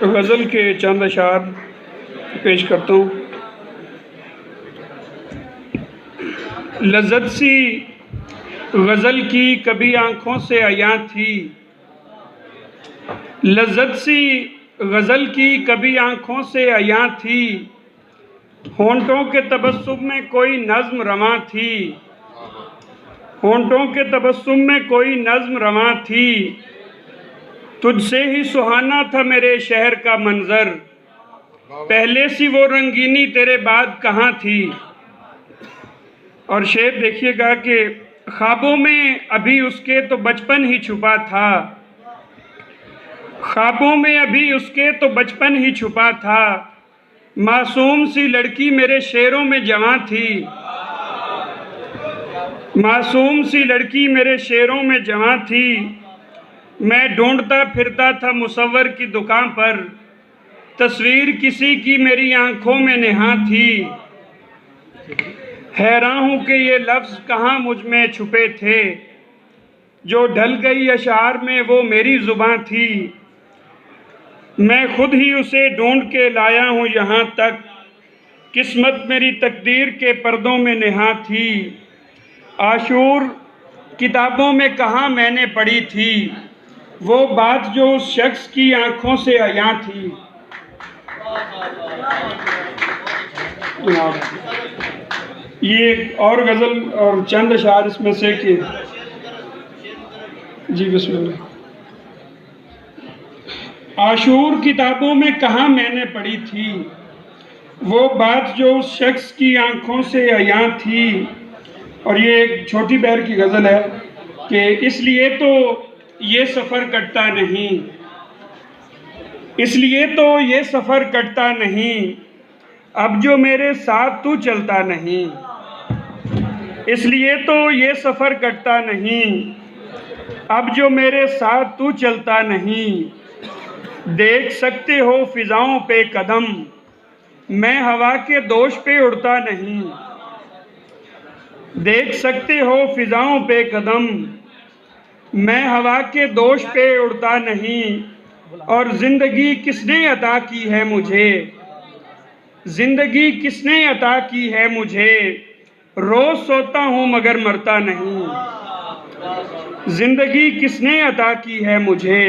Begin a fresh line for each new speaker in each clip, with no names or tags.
गज़ल के चंद अशार पेश करता हूँ। लज़्ज़त सी गज़ल की कभी आँखों से अयां थी, लज़्ज़त सी गज़ल की कभी आँखों से अयां थी, होंठों के तबस्सुम में कोई नज़्म रवां थी, होंठों के तबस्सुम में कोई नज़्म रवां थी, तुझसे ही सुहाना था मेरे शहर का मंज़र, पहले सी वो रंगीनी तेरे बाद कहाँ थी। और शेर देखिएगा कि ख्वाबों में अभी उसके तो बचपन ही छुपा था, ख्वाबों में अभी उसके तो बचपन ही छुपा था, मासूम सी लड़की मेरे शेरों में जवां थी, मासूम सी लड़की मेरे शेरों में जवां थी, मैं ढूंढता फिरता था मुसव्वर की दुकान पर, तस्वीर किसी की मेरी आंखों में नेहा थी, हैरान हूँ कि ये लफ्ज़ कहाँ मुझ में छुपे थे, जो ढल गई अशार में वो मेरी ज़ुबां थी, मैं खुद ही उसे ढूंढ के लाया हूँ यहाँ तक, किस्मत मेरी तकदीर के पर्दों में नेहा थी, आशूर किताबों में कहाँ मैंने पढ़ी थी, वो बात जो उस शख्स की आंखों से अयां थी। ये एक और गज़ल और चंद अशार इसमें से कि जी बिस्मिल्लाह। आशूर किताबों में कहाँ मैंने पढ़ी थी, वो बात जो उस शख्स की आंखों से अयां थी। और ये एक छोटी बहर की गज़ल है कि इसलिए तो ये सफ़र कटता नहीं, इसलिए तो ये सफ़र कटता नहीं, अब जो मेरे साथ तू चलता नहीं, इसलिए तो ये सफ़र कटता नहीं, अब जो मेरे साथ तू चलता नहीं, देख सकते हो फिज़ाओं पे कदम, मैं हवा के दोष पे उड़ता नहीं, देख सकते हो फिज़ाओं पे कदम, मैं हवा के दोष पे उड़ता नहीं, और ज़िंदगी किसने अता की है मुझे, ज़िंदगी किसने अता की है मुझे, रोज़ सोता हूँ मगर मरता नहीं, ज़िंदगी किसने अता की है मुझे,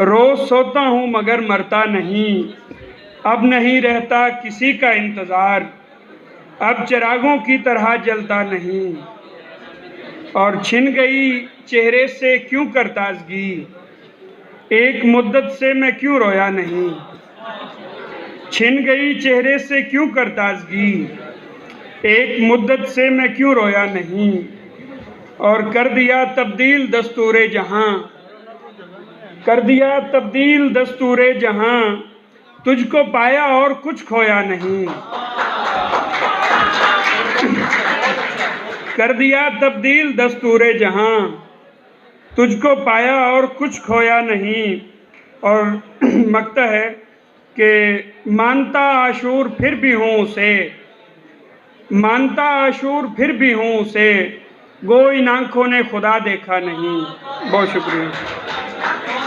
रोज़ सोता हूँ मगर मरता नहीं, अब नहीं रहता किसी का इंतज़ार, अब चिरागों की तरह जलता नहीं, और छिन गई चेहरे से क्यों कर ताज़गी, एक मुद्दत से मैं क्यों रोया नहीं, छिन गई चेहरे से क्यों कर ताज़गी, एक मुद्दत से मैं क्यों रोया नहीं, और कर दिया तब्दील दस्तूरे जहां, कर दिया तब्दील दस्तूरे जहां, तुझको पाया और कुछ खोया नहीं, कर दिया तब्दील दस्तूरे जहां, तुझको पाया और कुछ खोया नहीं। और मकता है कि मानता आशूर फिर भी हूँ उसे, मानता आशूर फिर भी हूँ उसे, गो इन आँखों ने खुदा देखा नहीं। बहुत शुक्रिया।